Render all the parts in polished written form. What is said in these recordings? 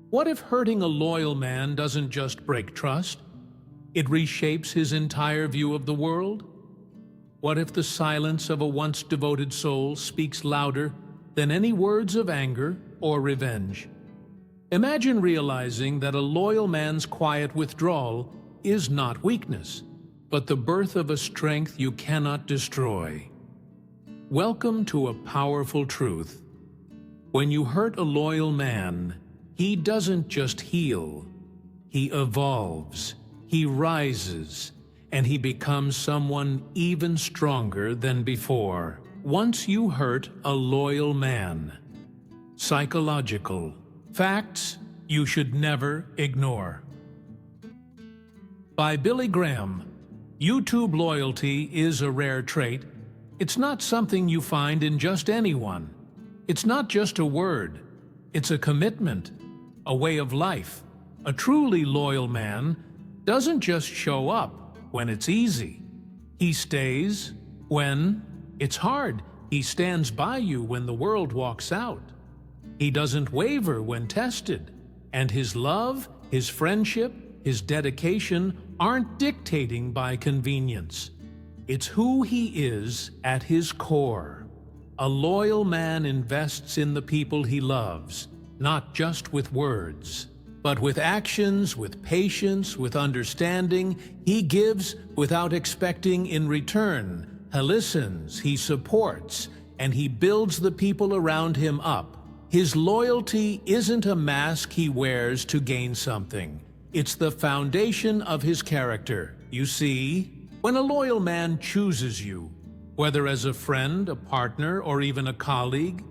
What if hurting a loyal man doesn't just break trust? It reshapes his entire view of the world? What if the silence of a once devoted soul speaks louder than any words of anger or revenge? Imagine realizing that a loyal man's quiet withdrawal is not weakness, but the birth of a strength you cannot destroy. Welcome to a powerful truth. When you hurt a loyal man, he doesn't just heal. He evolves, he rises, and he becomes someone even stronger than before. Once you hurt a loyal man. Psychological facts you should never ignore. By Billy Graham. YouTube loyalty is a rare trait. It's not something you find in just anyone. It's not just a word. It's a commitment, a way of life. A truly loyal man doesn't just show up when it's easy. He stays when it's hard. He stands by you when the world walks out. He doesn't waver when tested. And his love, his friendship, his dedication aren't dictating by convenience. It's who he is at his core. A loyal man invests in the people he loves, not just with words, but with actions, with patience, with understanding. He gives without expecting in return. He listens, he supports, and he builds the people around him up. His loyalty isn't a mask he wears to gain something. It's the foundation of his character. You see, when a loyal man chooses you, whether as a friend, a partner, or even a colleague,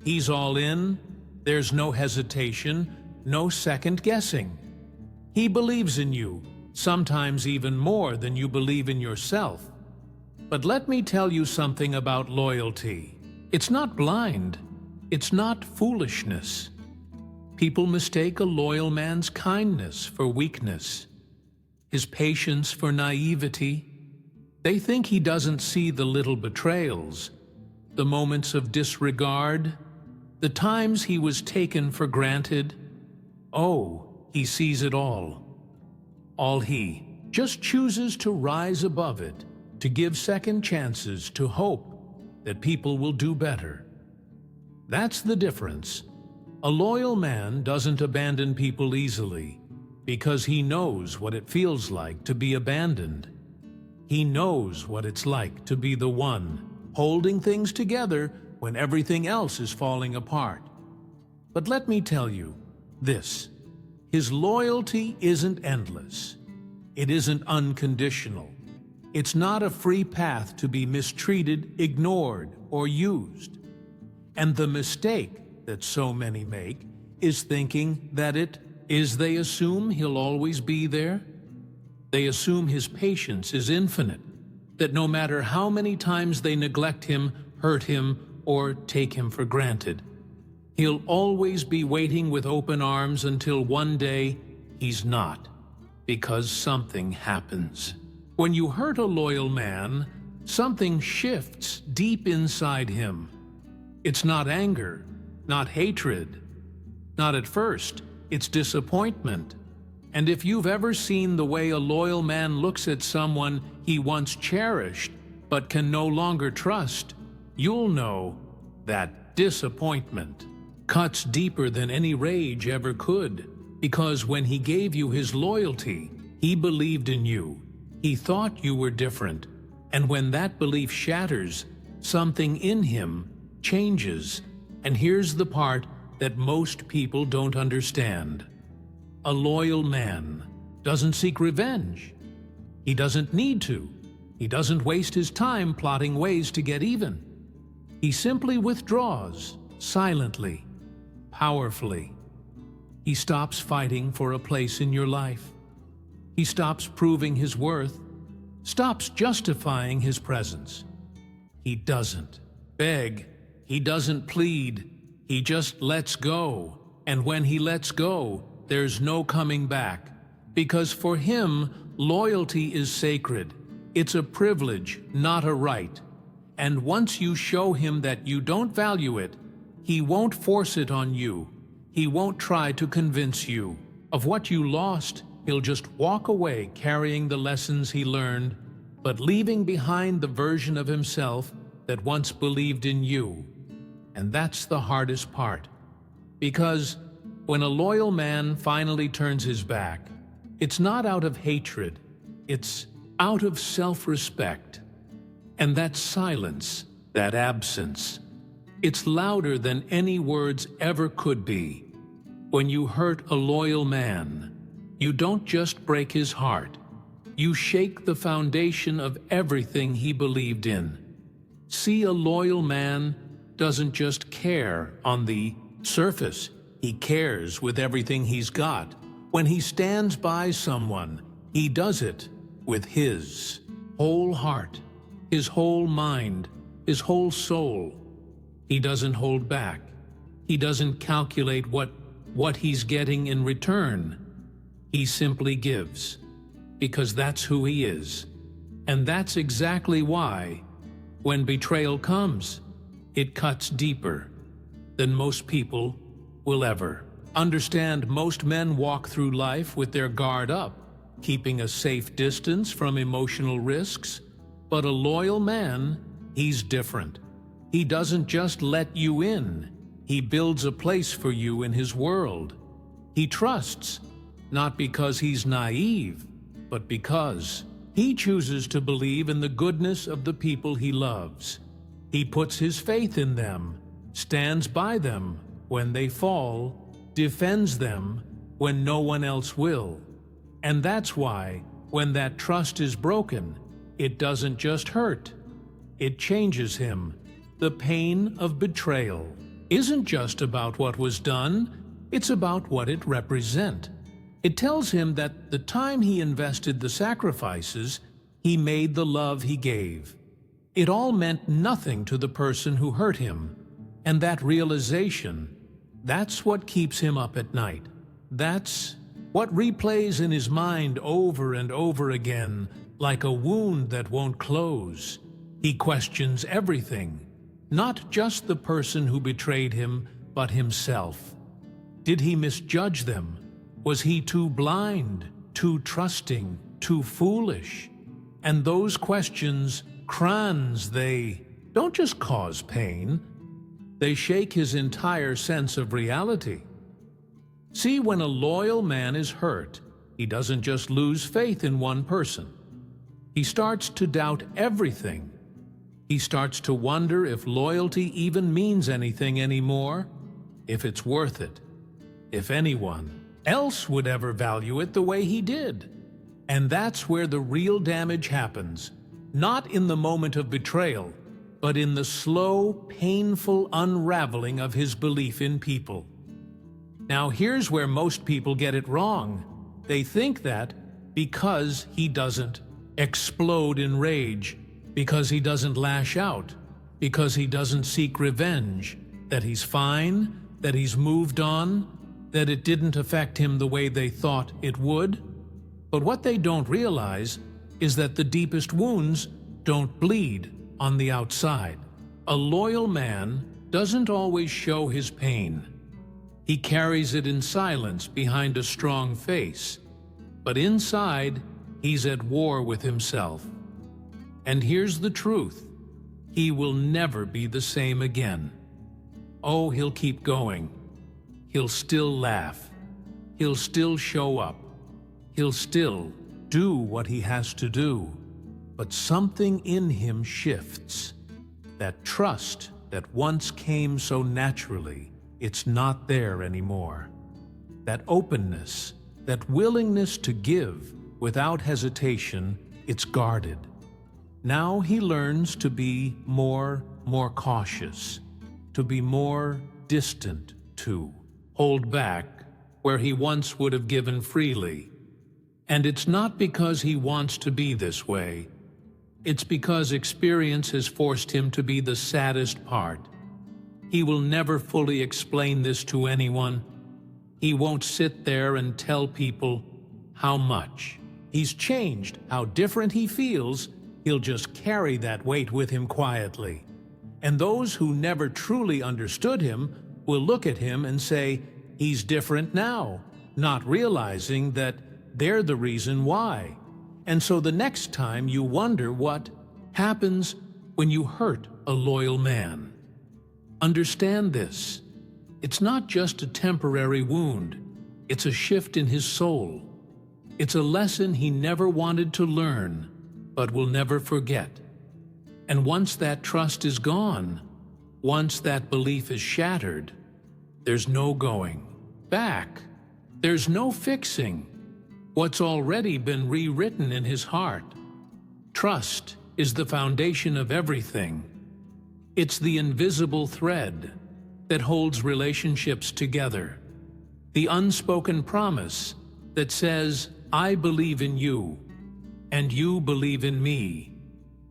he's all in. There's no hesitation, no second guessing. He believes in you, sometimes even more than you believe in yourself. But let me tell you something about loyalty. It's not blind. It's not foolishness. People mistake a loyal man's kindness for weakness, his patience for naivety. They think he doesn't see the little betrayals, the moments of disregard, the times he was taken for granted. Oh, he sees it all. All he just chooses to rise above it, to give second chances, to hope that people will do better. That's the difference. A loyal man doesn't abandon people easily because he knows what it feels like to be abandoned. He knows what it's like to be the one holding things together when everything else is falling apart. But let me tell you this: his loyalty isn't endless. It isn't unconditional. It's not a free path to be mistreated, ignored, or used. And the mistake that so many make is thinking that they assume he'll always be there. They assume his patience is infinite, that no matter how many times they neglect him, hurt him, or take him for granted, he'll always be waiting with open arms until one day he's not, because something happens. When you hurt a loyal man, something shifts deep inside him. It's not anger, not hatred, not at first. It's disappointment. And if you've ever seen the way a loyal man looks at someone he once cherished but can no longer trust, you'll know that disappointment cuts deeper than any rage ever could. Because when he gave you his loyalty, he believed in you. He thought you were different. And when that belief shatters, something in him changes. And here's the part that most people don't understand. A loyal man doesn't seek revenge. He doesn't need to. He doesn't waste his time plotting ways to get even. He simply withdraws, silently, powerfully. He stops fighting for a place in your life. He stops proving his worth, stops justifying his presence. He doesn't beg. He doesn't plead. He just lets go. And when he lets go, there's no coming back. Because for him, loyalty is sacred. It's a privilege, not a right. And once you show him that you don't value it, he won't force it on you. He won't try to convince you of what you lost. He'll just walk away carrying the lessons he learned, but leaving behind the version of himself that once believed in you. And that's the hardest part. Because when a loyal man finally turns his back, it's not out of hatred, it's out of self-respect. And that silence, that absence, it's louder than any words ever could be. When you hurt a loyal man, you don't just break his heart, you shake the foundation of everything he believed in. See, a loyal man doesn't just care on the surface, he cares with everything he's got. When he stands by someone, he does it with his whole heart, his whole mind, his whole soul. He doesn't hold back. He doesn't calculate what he's getting in return. He simply gives, because that's who he is. And that's exactly why, when betrayal comes, it cuts deeper than most people will ever understand. Most men walk through life with their guard up, keeping a safe distance from emotional risks. But a loyal man, he's different. He doesn't just let you in, he builds a place for you in his world. He trusts, not because he's naive, but because he chooses to believe in the goodness of the people he loves. He puts his faith in them, stands by them when they fall, defends them when no one else will. And that's why, when that trust is broken, it doesn't just hurt, it changes him. The pain of betrayal isn't just about what was done, it's about what it represents. It tells him that the time he invested, the sacrifices, he made, the love he gave, it all meant nothing to the person who hurt him. And that realization, that's what keeps him up at night. That's what replays in his mind over and over again, like a wound that won't close. He questions everything. Not just the person who betrayed him, but himself. Did he misjudge them? Was he too blind, too trusting, too foolish? And those questions, crans, they don't just cause pain, they shake his entire sense of reality. See, when a loyal man is hurt, he doesn't just lose faith in one person. He starts to doubt everything. He starts to wonder if loyalty even means anything anymore, if it's worth it, if anyone else would ever value it the way he did. And that's where the real damage happens, not in the moment of betrayal, but in the slow, painful unraveling of his belief in people. Now here's where most people get it wrong. They think that because he doesn't explode in rage, because he doesn't lash out, because he doesn't seek revenge, that he's fine, that he's moved on, that it didn't affect him the way they thought it would. But what they don't realize is that the deepest wounds don't bleed on the outside. A loyal man doesn't always show his pain. He carries it in silence behind a strong face. But inside, he's at war with himself. And here's the truth. He will never be the same again. Oh, he'll keep going. He'll still laugh. He'll still show up. He'll still do what he has to do. But something in him shifts. That trust that once came so naturally, it's not there anymore. That openness, that willingness to give without hesitation, it's guarded. Now he learns to be more cautious, to be more distant, to hold back where he once would have given freely. And it's not because he wants to be this way. It's because experience has forced him to be the saddest part. He will never fully explain this to anyone. He won't sit there and tell people how much he's changed, how different he feels. He'll just carry that weight with him quietly. And those who never truly understood him will look at him and say, he's different now, not realizing that they're the reason why. And so the next time you wonder what happens when you hurt a loyal man. Understand this. It's not just a temporary wound. It's a shift in his soul. It's a lesson he never wanted to learn, but will never forget. And once that trust is gone, once that belief is shattered, there's no going back. There's no fixing what's already been rewritten in his heart. Trust is the foundation of everything. It's the invisible thread that holds relationships together. The unspoken promise that says, I believe in you, and you believe in me.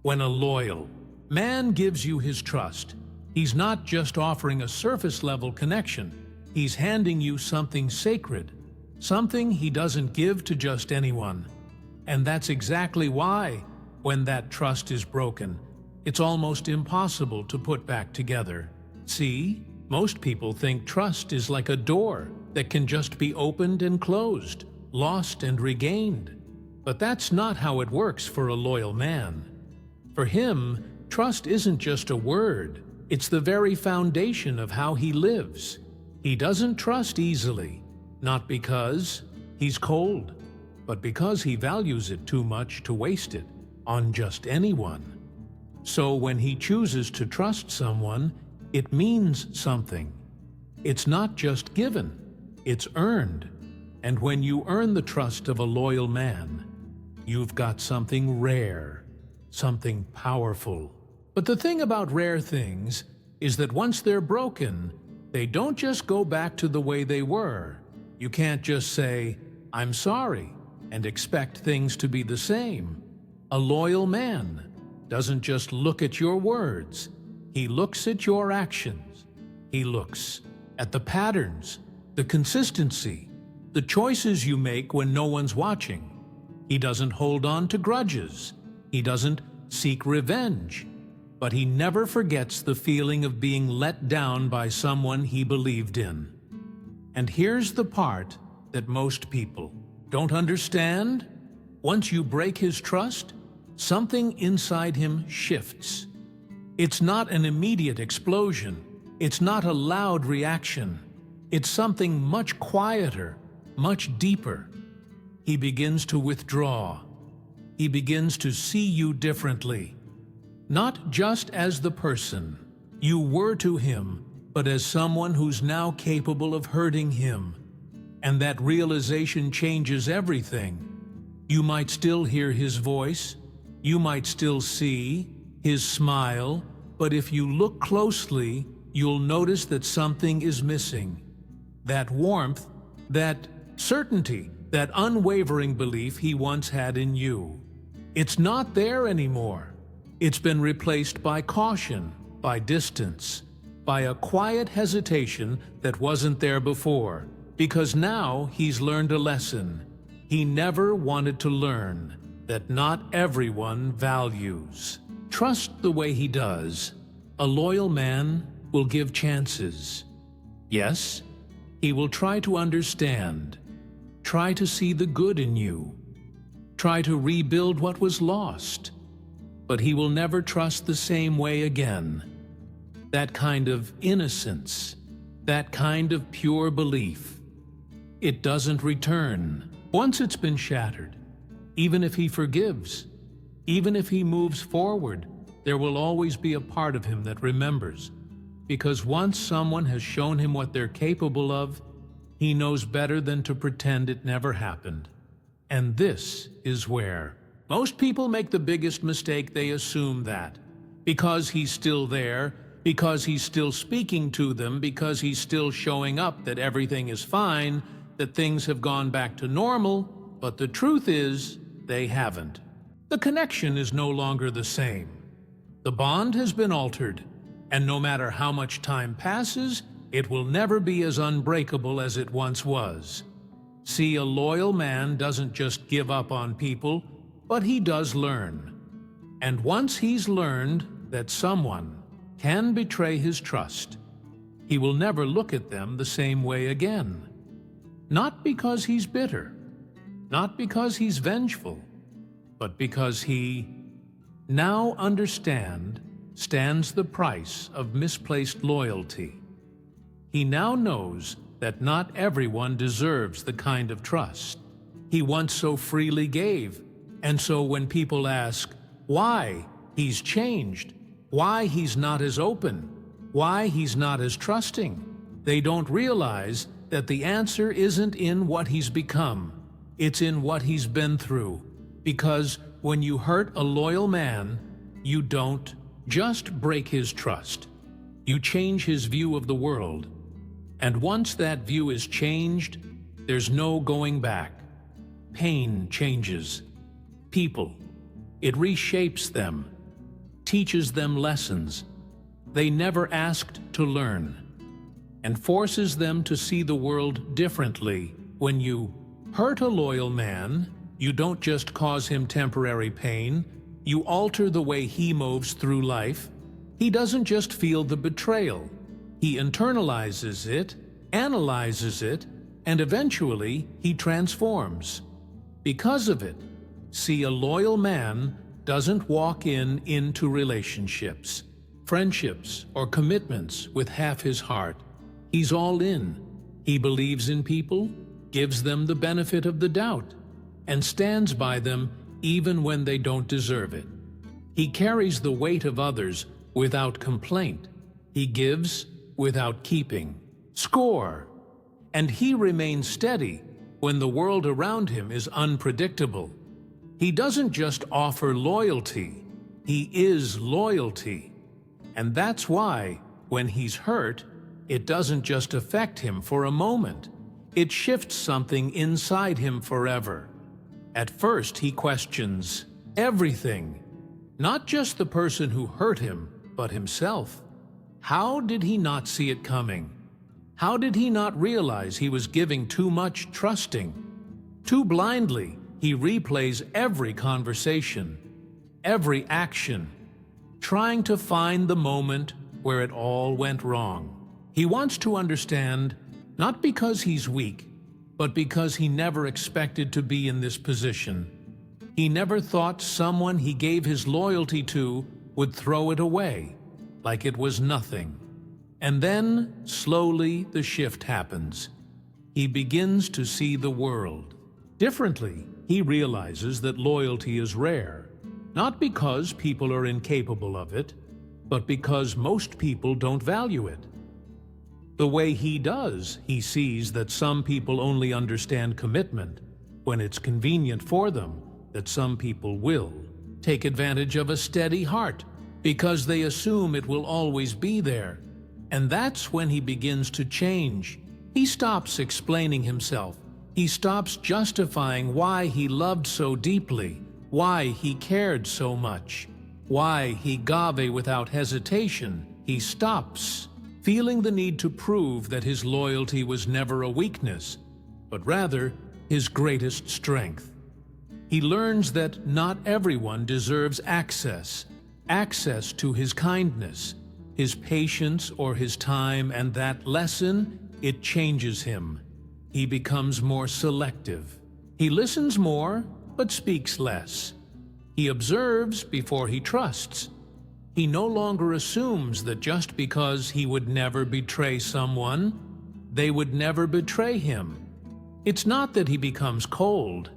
When a loyal man gives you his trust, he's not just offering a surface-level connection. He's handing you something sacred, something he doesn't give to just anyone. And that's exactly why, when that trust is broken, it's almost impossible to put back together. See, most people think trust is like a door that can just be opened and closed, lost and regained. But that's not how it works for a loyal man. For him, trust isn't just a word, it's the very foundation of how he lives. He doesn't trust easily, not because he's cold, but because he values it too much to waste it on just anyone. So when he chooses to trust someone, it means something. It's not just given, it's earned. And when you earn the trust of a loyal man, you've got something rare, something powerful. But the thing about rare things is that once they're broken, they don't just go back to the way they were. You can't just say, I'm sorry, and expect things to be the same. A loyal man doesn't just look at your words. He looks at your actions. He looks at the patterns, the consistency, the choices you make when no one's watching. He doesn't hold on to grudges. He doesn't seek revenge. But he never forgets the feeling of being let down by someone he believed in. And here's the part that most people don't understand. Once you break his trust, something inside him shifts. It's not an immediate explosion. It's not a loud reaction. It's something much quieter, much deeper. He begins to withdraw. He begins to see you differently. Not just as the person you were to him, but as someone who's now capable of hurting him. And that realization changes everything. You might still hear his voice. You might still see his smile. But if you look closely, you'll notice that something is missing. That warmth, that certainty, that unwavering belief he once had in you. It's not there anymore. It's been replaced by caution, by distance, by a quiet hesitation that wasn't there before, because now he's learned a lesson he never wanted to learn, that not everyone values. Trust the way he does. A loyal man will give chances. Yes, he will try to understand, try to see the good in you, try to rebuild what was lost. But he will never trust the same way again. That kind of innocence, that kind of pure belief, it doesn't return. Once it's been shattered, even if he forgives, even if he moves forward, there will always be a part of him that remembers. Because once someone has shown him what they're capable of, he knows better than to pretend it never happened. And this is where most people make the biggest mistake. They assume that because he's still there, because he's still speaking to them, because he's still showing up, that everything is fine, that things have gone back to normal. But the truth is, they haven't. The connection is no longer the same. The bond has been altered, and no matter how much time passes, it will never be as unbreakable as it once was. See, a loyal man doesn't just give up on people, but he does learn. And once he's learned that someone can betray his trust, he will never look at them the same way again. Not because he's bitter, not because he's vengeful, but because he now stands the price of misplaced loyalty. He now knows that not everyone deserves the kind of trust he once so freely gave. And so when people ask why he's changed, why he's not as open, why he's not as trusting, they don't realize that the answer isn't in what he's become, it's in what he's been through. Because when you hurt a loyal man, you don't just break his trust, you change his view of the world. And once that view is changed, there's no going back. Pain changes people. It reshapes them, teaches them lessons they never asked to learn, and forces them to see the world differently. When you hurt a loyal man, you don't just cause him temporary pain, you alter the way he moves through life. He doesn't just feel the betrayal, he internalizes it, analyzes it, and eventually he transforms. Because of it, see, a loyal man doesn't walk into relationships, friendships, or commitments with half his heart. He's all in. He believes in people, gives them the benefit of the doubt, and stands by them even when they don't deserve it. He carries the weight of others without complaint. He gives without keeping score. And he remains steady when the world around him is unpredictable. He doesn't just offer loyalty, he is loyalty. And that's why, when he's hurt, it doesn't just affect him for a moment. It shifts something inside him forever. At first, he questions everything, not just the person who hurt him, but himself. How did he not see it coming? How did he not realize he was giving too much, trusting? Too blindly, he replays every conversation, every action, trying to find the moment where it all went wrong. He wants to understand, not because he's weak, but because he never expected to be in this position. He never thought someone he gave his loyalty to would throw it away, like it was nothing. And then, slowly, the shift happens. He begins to see the world differently. He realizes that loyalty is rare, not because people are incapable of it, but because most people don't value it. The way he does, he sees that some people only understand commitment when it's convenient for them, that some people will take advantage of a steady heart because they assume it will always be there. And that's when he begins to change. He stops explaining himself. He stops justifying why he loved so deeply, why he cared so much, why he gave without hesitation. He stops feeling the need to prove that his loyalty was never a weakness, but rather his greatest strength. He learns that not everyone deserves access to his kindness, his patience, or his time, and that lesson, it changes him. He becomes more selective. He listens more, but speaks less. He observes before he trusts. He no longer assumes that just because he would never betray someone, they would never betray him. It's not that he becomes cold,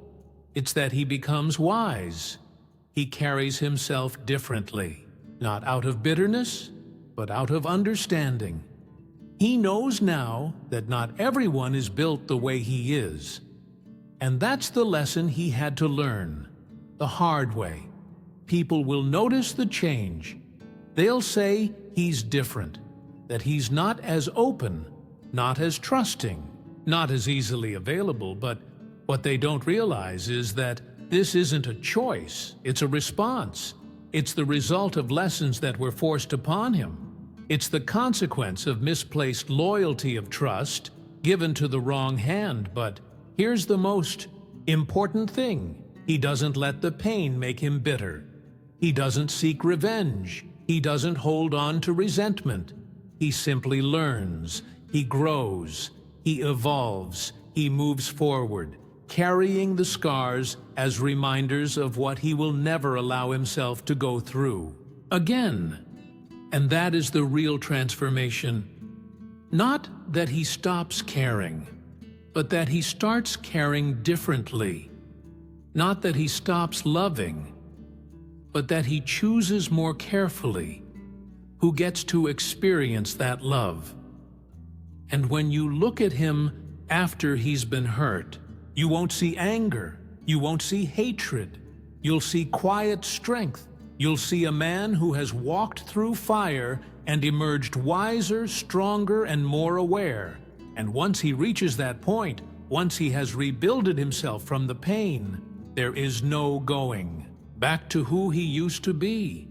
it's that he becomes wise. He carries himself differently, not out of bitterness, but out of understanding. He knows now that not everyone is built the way he is. And that's the lesson he had to learn, the hard way. People will notice the change. They'll say he's different, that he's not as open, not as trusting, not as easily available, but what they don't realize is that this isn't a choice, it's a response. It's the result of lessons that were forced upon him. It's the consequence of misplaced loyalty of trust given to the wrong hand. But here's the most important thing. He doesn't let the pain make him bitter. He doesn't seek revenge. He doesn't hold on to resentment. He simply learns, he grows, he evolves, he moves forward, carrying the scars as reminders of what he will never allow himself to go through again. And that is the real transformation. Not that he stops caring, but that he starts caring differently. Not that he stops loving, but that he chooses more carefully who gets to experience that love. And when you look at him after he's been hurt, you won't see anger, you won't see hatred, you'll see quiet strength. You'll see a man who has walked through fire and emerged wiser, stronger, and more aware. And once he reaches that point, once he has rebuilded himself from the pain, there is no going back to who he used to be.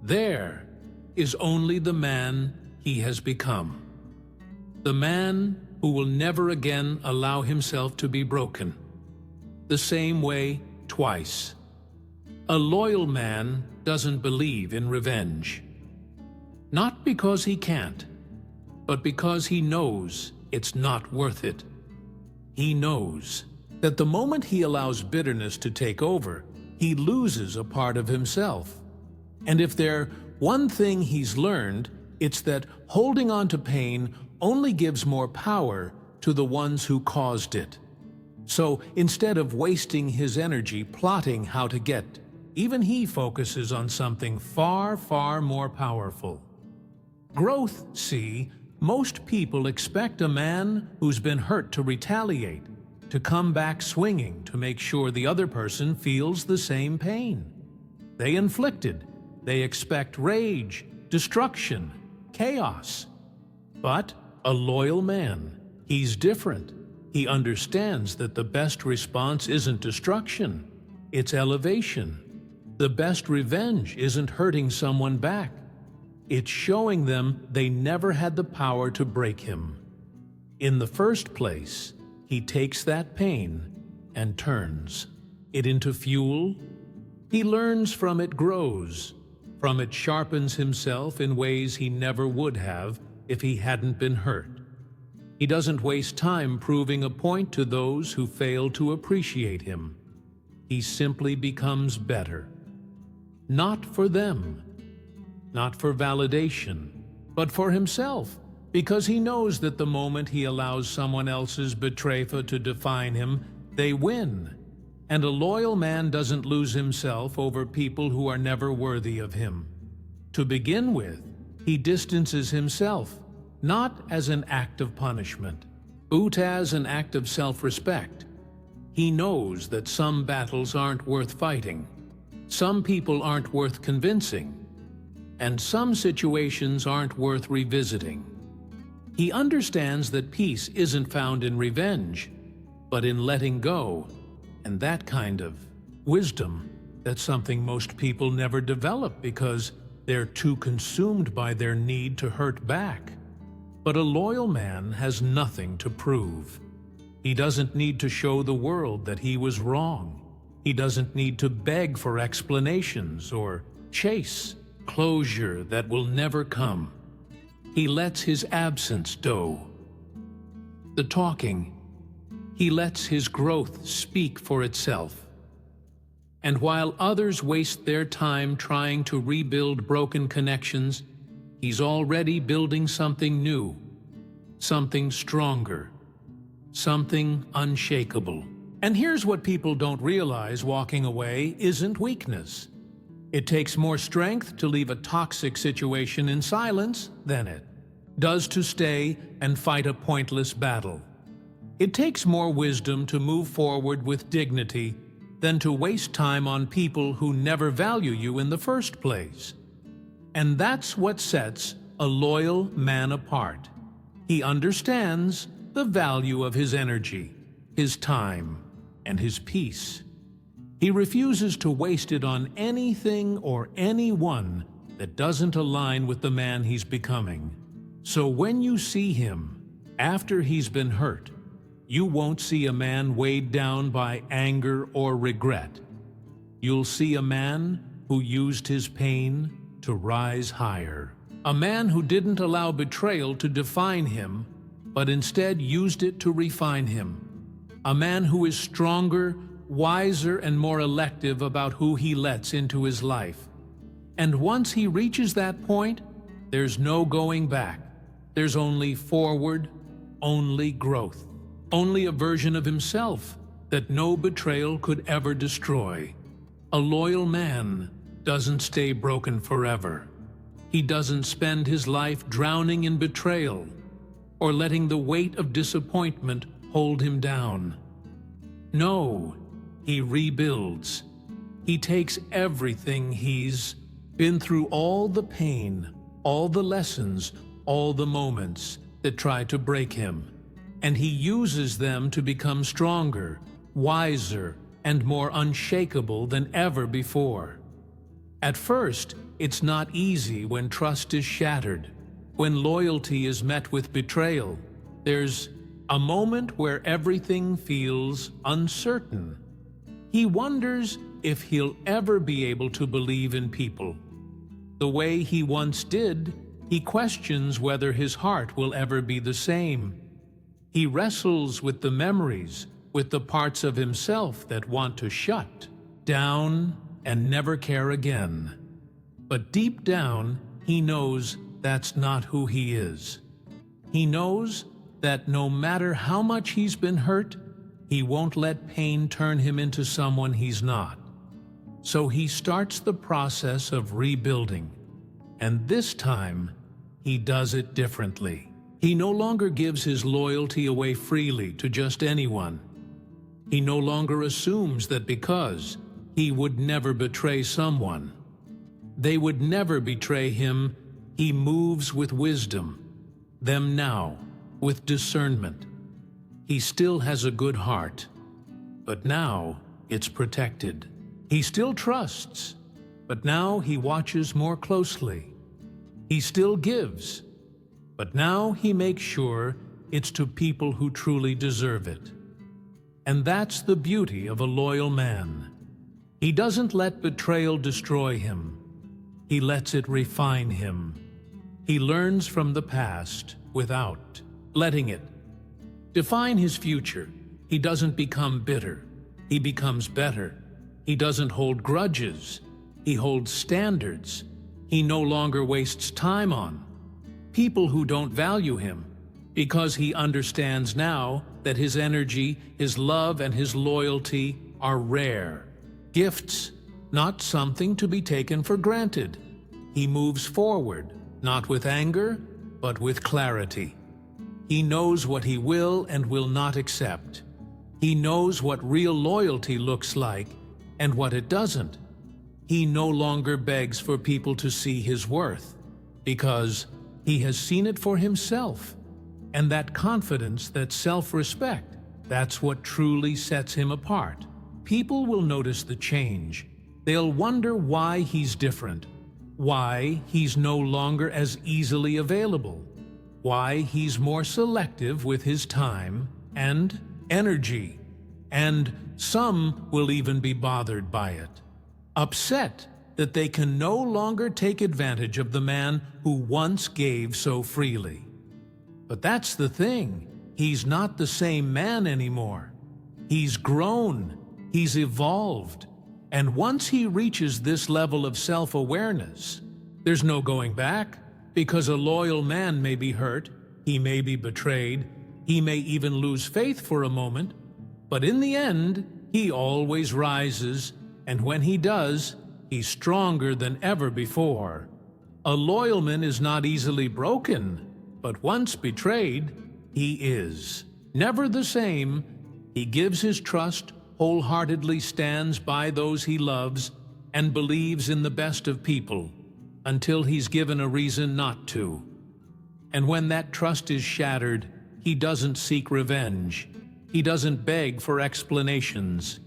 There is only the man he has become. The man who will never again allow himself to be broken. The same way twice. A loyal man doesn't believe in revenge. Not because he can't, but because he knows it's not worth it. He knows that the moment he allows bitterness to take over, he loses a part of himself. And if there's one thing he's learned, it's that holding on to pain only gives more power to the ones who caused it. So instead of wasting his energy plotting how to get, even he focuses on something far, far more powerful. Growth, see, most people expect a man who's been hurt to retaliate, to come back swinging to make sure the other person feels the same pain. They inflicted. They expect rage, destruction, chaos. But a loyal man, he's different. He understands that the best response isn't destruction, it's elevation. The best revenge isn't hurting someone back. It's showing them they never had the power to break him. In the first place, he takes that pain and turns it into fuel. He learns from it, grows. From it sharpens himself in ways he never would have if he hadn't been hurt. He doesn't waste time proving a point to those who fail to appreciate him. He simply becomes better. Not for them, not for validation, but for himself, because he knows that the moment he allows someone else's betrayal to define him, they win. And a loyal man doesn't lose himself over people who are never worthy of him. To begin with, he distances himself, not as an act of punishment, but as an act of self-respect. He knows that some battles aren't worth fighting, some people aren't worth convincing, and some situations aren't worth revisiting. He understands that peace isn't found in revenge, but in letting go, and that kind of wisdom, that's something most people never develop because they're too consumed by their need to hurt back. But a loyal man has nothing to prove. He doesn't need to show the world that he was wrong. He doesn't need to beg for explanations or chase closure that will never come. He lets his absence do the talking. He lets his growth speak for itself. And while others waste their time trying to rebuild broken connections, he's already building something new, something stronger, something unshakable. And here's what people don't realize: walking away isn't weakness. It takes more strength to leave a toxic situation in silence than it does to stay and fight a pointless battle. It takes more wisdom to move forward with dignity than to waste time on people who never value you in the first place. And that's what sets a loyal man apart. He understands the value of his energy, his time, and his peace. He refuses to waste it on anything or anyone that doesn't align with the man he's becoming. So when you see him after he's been hurt, you won't see a man weighed down by anger or regret. You'll see a man who used his pain to rise higher. A man who didn't allow betrayal to define him, but instead used it to refine him. A man who is stronger, wiser, and more elective about who he lets into his life. And once he reaches that point, there's no going back. There's only forward, only growth, only a version of himself that no betrayal could ever destroy. A loyal man doesn't stay broken forever. He doesn't spend his life drowning in betrayal or letting the weight of disappointment hold him down. No, he rebuilds. He takes everything he's been through, all the pain, all the lessons, all the moments that try to break him, and he uses them to become stronger, wiser, and more unshakable than ever before. At first, it's not easy when trust is shattered, when loyalty is met with betrayal. There's a moment where everything feels uncertain. He wonders if he'll ever be able to believe in people the way he once did. He questions whether his heart will ever be the same. He wrestles with the memories, with the parts of himself that want to shut down and never care again. But deep down, he knows that's not who he is. He knows that no matter how much he's been hurt, he won't let pain turn him into someone he's not. So he starts the process of rebuilding. And this time, he does it differently. He no longer gives his loyalty away freely to just anyone. He no longer assumes that because he would never betray someone, they would never betray him. He moves with wisdom, them now, with discernment. He still has a good heart, but now it's protected. He still trusts, but now he watches more closely. He still gives, but now he makes sure it's to people who truly deserve it. And that's the beauty of a loyal man. He doesn't let betrayal destroy him. He lets it refine him. He learns from the past without letting it define his future. He doesn't become bitter. He becomes better. He doesn't hold grudges. He holds standards. He no longer wastes time on people who don't value him, because he understands now that his energy, his love, and his loyalty are rare gifts, not something to be taken for granted. He moves forward, not with anger, but with clarity. He knows what he will and will not accept. He knows what real loyalty looks like and what it doesn't. He no longer begs for people to see his worth, because he has seen it for himself. And that confidence, that self-respect, that's what truly sets him apart. People will notice the change. They'll wonder why he's different, why he's no longer as easily available, why he's more selective with his time and energy, and some will even be bothered by it, upset that they can no longer take advantage of the man who once gave so freely. But that's the thing, he's not the same man anymore. He's grown, he's evolved, and once he reaches this level of self-awareness, there's no going back, because a loyal man may be hurt, he may be betrayed, he may even lose faith for a moment, but in the end, he always rises, and when he does, he's stronger than ever before. A loyal man is not easily broken, but once betrayed, he is never the same. He gives his trust, wholeheartedly stands by those he loves, and believes in the best of people, until he's given a reason not to. And when that trust is shattered, he doesn't seek revenge. He doesn't beg for explanations.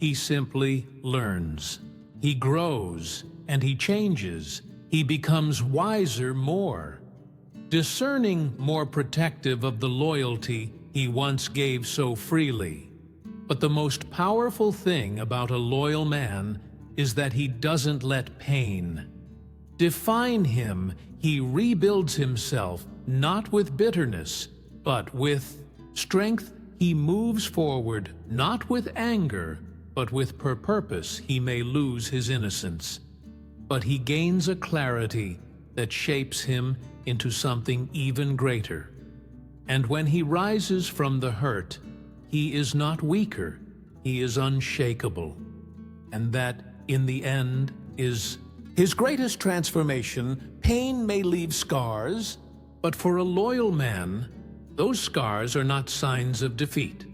He simply learns. He grows, and he changes. He becomes wiser more, discerning, more protective of the loyalty he once gave so freely. But the most powerful thing about a loyal man is that he doesn't let pain define him, he rebuilds himself, not with bitterness, but with strength. He moves forward, not with anger, but with purpose he may lose his innocence. But he gains a clarity that shapes him into something even greater. And when he rises from the hurt, he is not weaker, he is unshakable. And that, in the end, is his greatest transformation. Pain may leave scars, but for a loyal man, those scars are not signs of defeat.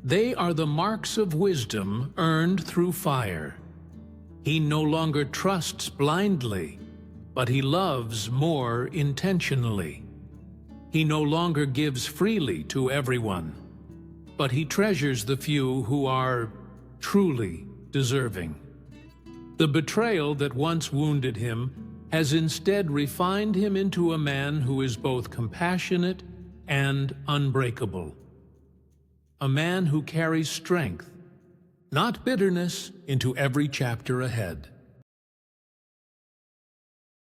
They are the marks of wisdom earned through fire. He no longer trusts blindly, but he loves more intentionally. He no longer gives freely to everyone, but he treasures the few who are truly deserving. The betrayal that once wounded him has instead refined him into a man who is both compassionate and unbreakable. A man who carries strength, not bitterness, into every chapter ahead.